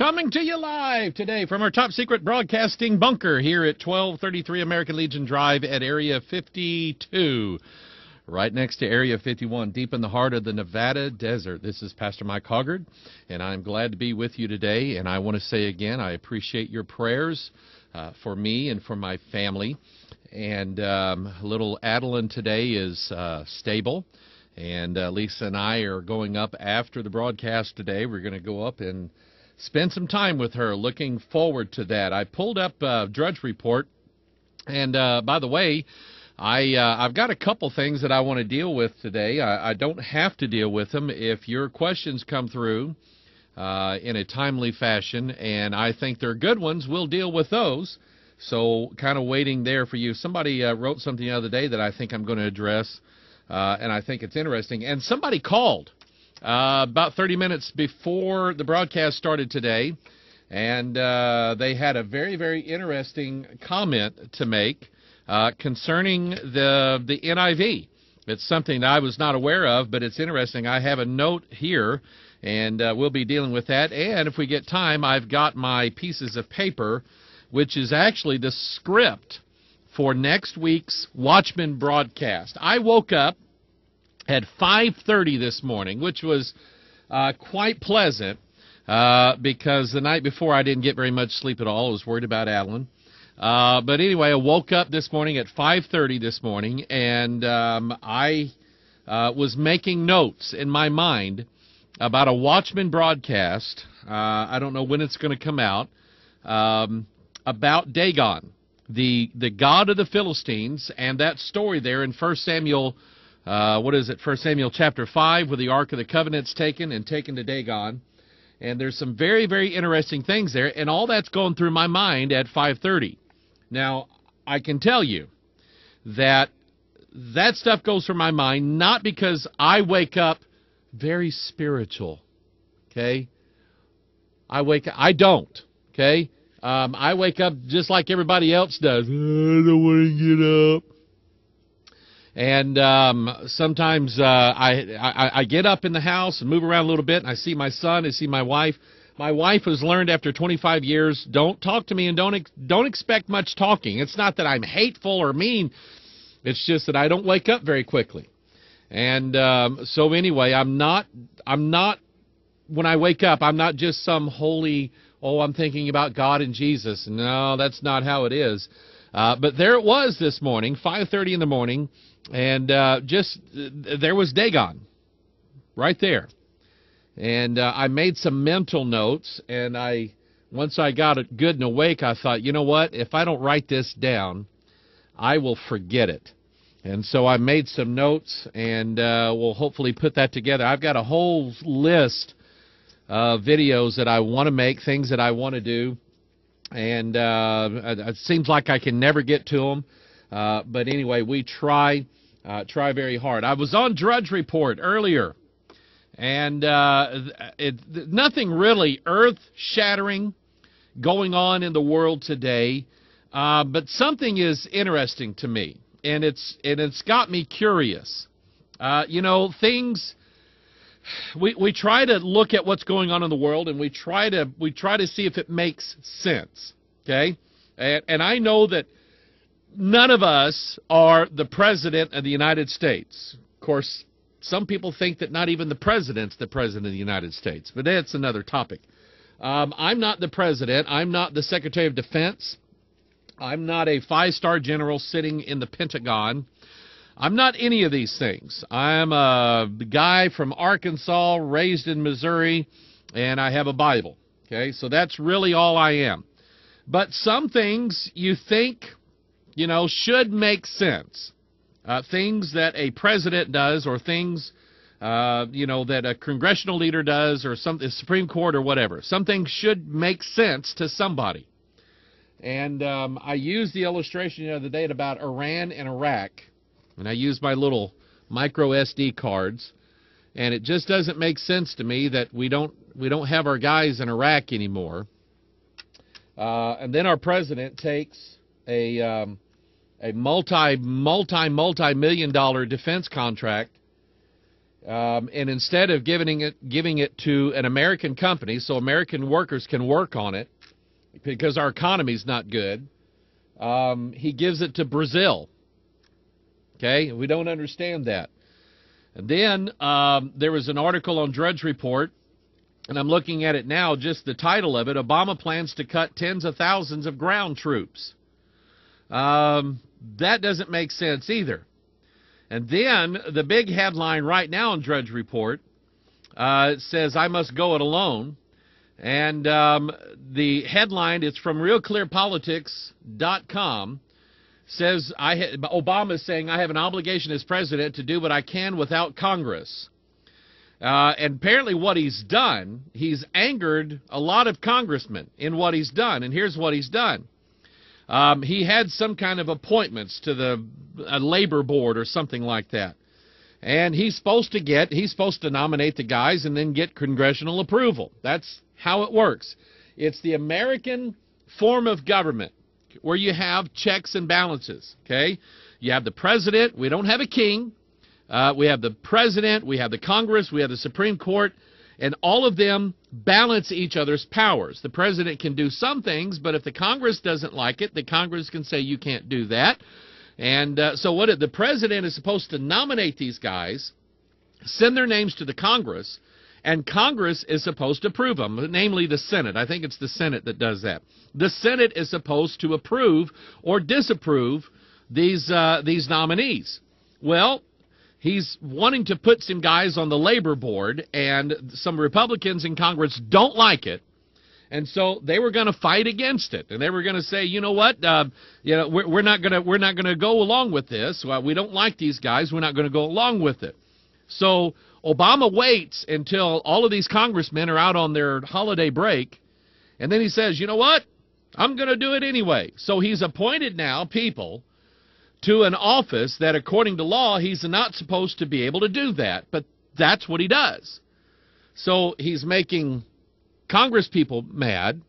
coming to you live today from our top secret broadcasting bunker here at 1233 American Legion Drive at Area 52, right next to Area 51, deep in the heart of the Nevada desert. This is Pastor Mike Hoggard, and I'm glad to be with you today. And I want to say again, I appreciate your prayers for me and for my family. And little Adeline today is stable. And Lisa and I are going up after the broadcast today. We're going to go up and spend some time with her. Looking forward to that. I pulled up Drudge Report. And by the way, I've got a couple things that I want to deal with today. I don't have to deal with them. If your questions come through in a timely fashion, and I think they're good ones, we'll deal with those. So kind of waiting there for you. Somebody wrote something the other day that I think I'm going to address. And I think it's interesting. And somebody called about 30 minutes before the broadcast started today, and they had a very, very interesting comment to make concerning the NIV. It's something that I was not aware of, but it's interesting. I have a note here, and we'll be dealing with that. And if we get time, I've got my pieces of paper, which is actually the script for next week's Watchman broadcast. I woke up at 5:30 this morning, which was quite pleasant because the night before I didn't get very much sleep at all. I was worried about Adeline. But anyway, I woke up this morning at 5:30 this morning, and I was making notes in my mind about a Watchman broadcast. I don't know when it's going to come out, about Dagon, the god of the Philistines, and that story there in 1 Samuel, 1 Samuel chapter 5, where the Ark of the Covenant's taken to Dagon. And there's some very, very interesting things there, and all that's going through my mind at 5:30. Now, I can tell you that that stuff goes through my mind not because I wake up very spiritual, okay? I don't, okay? I wake up just like everybody else does. I don't want to get up. And sometimes I get up in the house and move around a little bit, and I see my son, I see my wife. My wife has learned after 25 years, don't talk to me and don't expect much talking. It's not that I'm hateful or mean. It's just that I don't wake up very quickly. And so anyway, I'm not, when I wake up, I'm not just some holy, I'm thinking about God and Jesus. No, that's not how it is. But there it was this morning, 5:30 in the morning, and there was Dagon right there. And I made some mental notes, and once I got it good and awake, I thought, you know what, if I don't write this down, I will forget it. And so I made some notes, and we'll hopefully put that together. I've got a whole list of videos that I want to make, things that I want to do, and it seems like I can never get to them. But anyway, we try very hard. I was on Drudge Report earlier, and nothing really earth-shattering going on in the world today, but something is interesting to me, and it's got me curious. Things. We try to look at what's going on in the world, and we try to see if it makes sense. Okay, and I know that none of us are the President of the United States. Of course, some people think that not even the President's the President of the United States, but that's another topic. I'm not the President. I'm not the Secretary of Defense. I'm not a five-star general sitting in the Pentagon. I'm not any of these things. I'm a guy from Arkansas, raised in Missouri, and I have a Bible. Okay, so that's really all I am. But some things you think, should make sense. Things that a president does, or things, that a congressional leader does, or the Supreme Court or whatever. Some things should make sense to somebody. And I used the illustration the other day about Iran and Iraq. And I use my little micro SD cards, and it just doesn't make sense to me that we don't have our guys in Iraq anymore. And then our president takes a multi-million-dollar defense contract And instead of giving it to an American company so American workers can work on it, because our economy's not good, he gives it to Brazil. Okay, we don't understand that. And then there was an article on Drudge Report, and I'm looking at it now, just the title of it, Obama plans to cut tens of thousands of ground troops. That doesn't make sense either. And then the big headline right now on Drudge Report says, I must go it alone. And the headline, it's from RealClearPolitics.com, says Obama is saying, I have an obligation as president to do what I can without Congress. And apparently what he's done, he's angered a lot of congressmen in what he's done. And here's what he's done. He had some kind of appointments to the labor board or something like that. And he's supposed to nominate the guys and then get congressional approval. That's how it works. It's the American form of government where you have checks and balances, okay? You have the president. We don't have a king. We have the president. We have the Congress. We have the Supreme Court. And all of them balance each other's powers. The president can do some things, but if the Congress doesn't like it, the Congress can say you can't do that. And so the president is supposed to nominate these guys, send their names to the Congress, and Congress is supposed to approve them, namely the Senate. I think it's the Senate that does that. The Senate is supposed to approve or disapprove these nominees. Well, he's wanting to put some guys on the labor board, and some Republicans in Congress don't like it, and so they were going to fight against it, and they were going to say, you know what, we're not going to go along with this. Well, we don't like these guys. We're not going to go along with it. So Obama waits until all of these congressmen are out on their holiday break, and then he says, you know what, I'm going to do it anyway. So he's appointed now people to an office that, according to law, he's not supposed to be able to do that. But that's what he does. So he's making Congress people mad.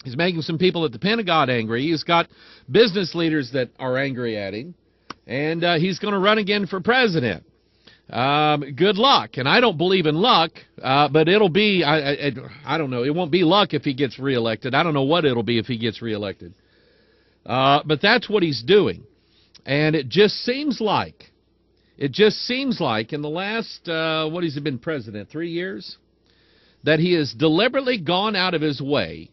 He's making some people at the Pentagon angry. He's got business leaders that are angry at him. And he's going to run again for president. Good luck. And I don't believe in luck, but it'll be, I don't know, it won't be luck if he gets reelected. I don't know what it'll be if he gets reelected. But that's what he's doing. And it just seems like in the last, what has he been president, 3 years, that he has deliberately gone out of his way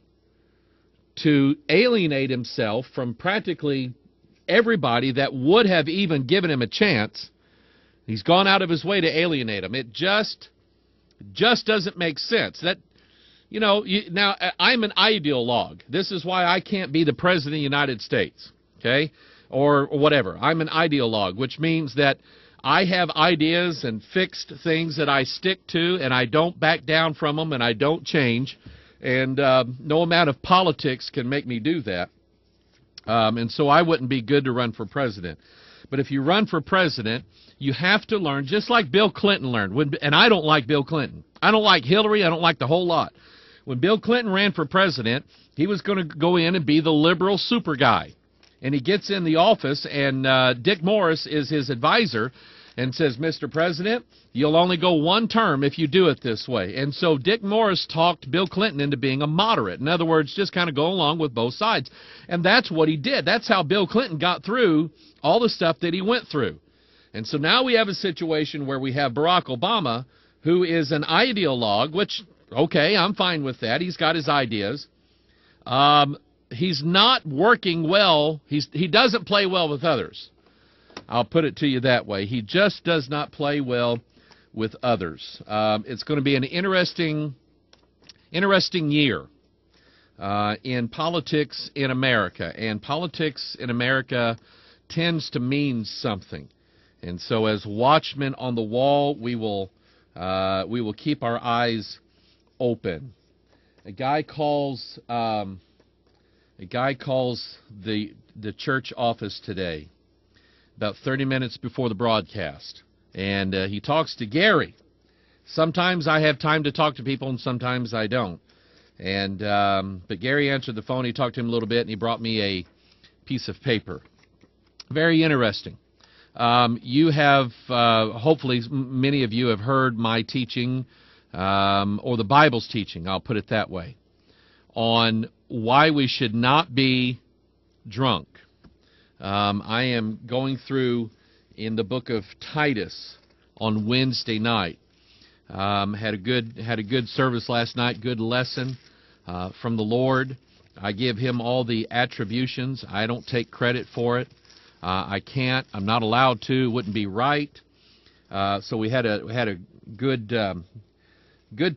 to alienate himself from practically everybody that would have even given him a chance. He's gone out of his way to alienate them. It just doesn't make sense. That, now I'm an ideologue. This is why I can't be the president of the United States, okay? Or whatever. I'm an ideologue, which means that I have ideas and fixed things that I stick to, and I don't back down from them, and I don't change. And no amount of politics can make me do that. And so I wouldn't be good to run for president. But if you run for president, you have to learn, just like Bill Clinton learned. And I don't like Bill Clinton. I don't like Hillary. I don't like the whole lot. When Bill Clinton ran for president, he was going to go in and be the liberal super guy. And he gets in the office, and Dick Morris is his advisor and says, Mr. President, you'll only go one term if you do it this way. And so Dick Morris talked Bill Clinton into being a moderate. In other words, just kind of go along with both sides. And that's what he did. That's how Bill Clinton got through all the stuff that he went through. And so now we have a situation where we have Barack Obama, who is an ideologue, which, okay, I'm fine with that. He's got his ideas. He's not working well. He doesn't play well with others. I'll put it to you that way. He just does not play well with others. It's going to be an interesting year in politics in America. And politics in America tends to mean something. And so as watchmen on the wall, we will keep our eyes open. A guy calls the church office today about 30 minutes before the broadcast, and he talks to Gary. Sometimes I have time to talk to people, and sometimes I don't. And but Gary answered the phone. He talked to him a little bit, and he brought me a piece of paper. Very interesting. You have, hopefully, many of you have heard my teaching, or the Bible's teaching, I'll put it that way, on why we should not be drunk. I am going through in the book of Titus on Wednesday night. Had a good service last night, good lesson from the Lord. I give Him all the attributions. I don't take credit for it. I can't. I'm not allowed to. It wouldn't be right. So we had a good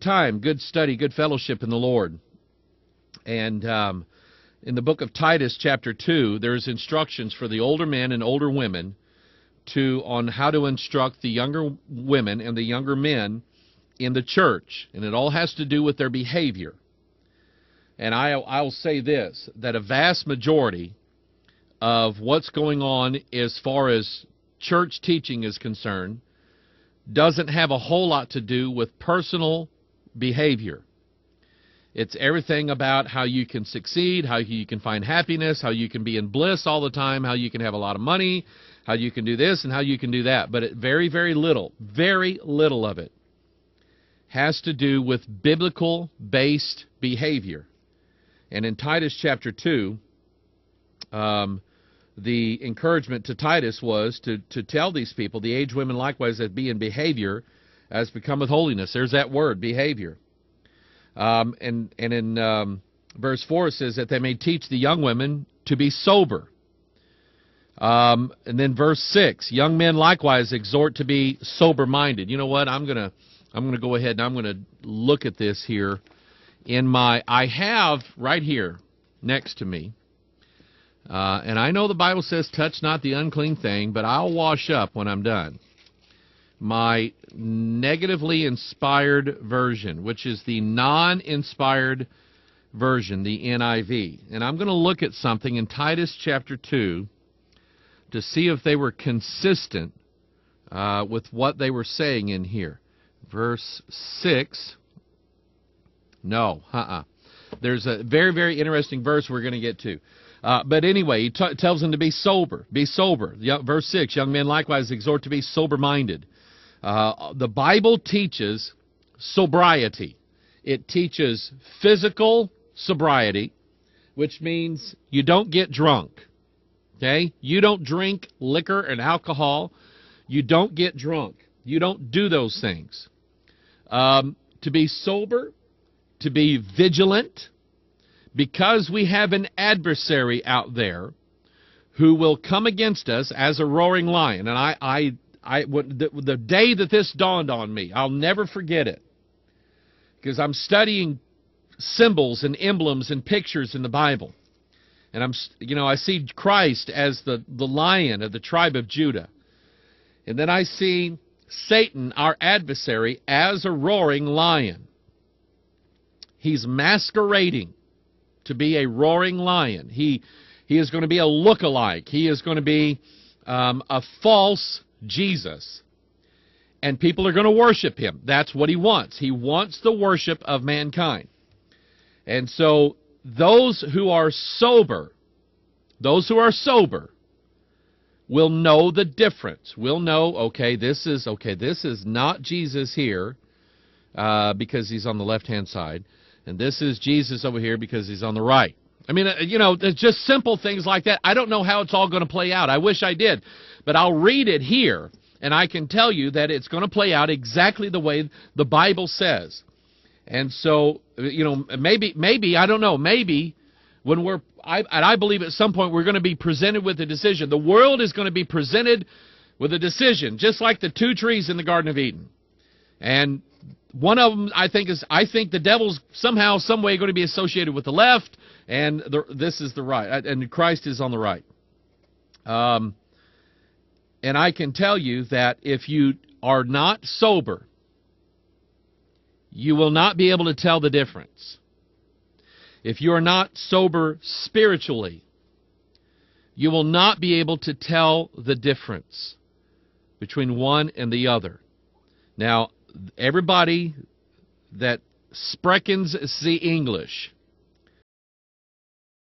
time, good study, good fellowship in the Lord. And in the book of Titus, chapter 2, there's instructions for the older men and older women on how to instruct the younger women and the younger men in the church. And it all has to do with their behavior. And I'll say this, that a vast majority of what's going on as far as church teaching is concerned doesn't have a whole lot to do with personal behavior. It's everything about how you can succeed, how you can find happiness, how you can be in bliss all the time, how you can have a lot of money, how you can do this and how you can do that. But very, very little of it has to do with biblical-based behavior. And in Titus chapter 2, the encouragement to Titus was to tell these people, the aged women likewise, that be in behavior as becometh holiness. There's that word, behavior. And in verse 4 it says that they may teach the young women to be sober. And then verse 6, young men likewise exhort to be sober-minded. You know what? I'm gonna go ahead and I'm gonna look at this here. I have right here next to me, and I know the Bible says, touch not the unclean thing, but I'll wash up when I'm done. My negatively inspired version, which is the non-inspired version, the NIV. And I'm going to look at something in Titus chapter 2 to see if they were consistent with what they were saying in here. Verse 6. No, There's a very, very interesting verse we're going to get to. But anyway, he tells them to be sober. Be sober. Verse 6, young men likewise exhort to be sober-minded. The Bible teaches sobriety. It teaches physical sobriety, which means you don't get drunk. Okay? You don't drink liquor and alcohol. You don't get drunk. You don't do those things. To be sober, to be vigilant, because we have an adversary out there who will come against us as a roaring lion. And the day that this dawned on me, I'll never forget it, because I'm studying symbols and emblems and pictures in the Bible, and I see Christ as the lion of the tribe of Judah, and then I see Satan, our adversary, as a roaring lion. He's masquerading to be a roaring lion. He is going to be a look-alike. He is going to be a false Jesus. And people are going to worship him. That's what he wants. He wants the worship of mankind. And so those who are sober will know the difference. Will know, okay, this is not Jesus here because he's on the left-hand side. And this is Jesus over here because he's on the right. I mean, there's just simple things like that. I don't know how it's all going to play out. I wish I did. But I'll read it here, and I can tell you that it's going to play out exactly the way the Bible says. And so, maybe, I don't know, maybe when I believe at some point we're going to be presented with a decision. The world is going to be presented with a decision, just like the two trees in the Garden of Eden. And one of them, I think the devil's somehow, some way going to be associated with the left, and this is the right, and Christ is on the right. And I can tell you that if you are not sober, you will not be able to tell the difference. If you are not sober spiritually, you will not be able to tell the difference between one and the other. Now, everybody that sprekens the English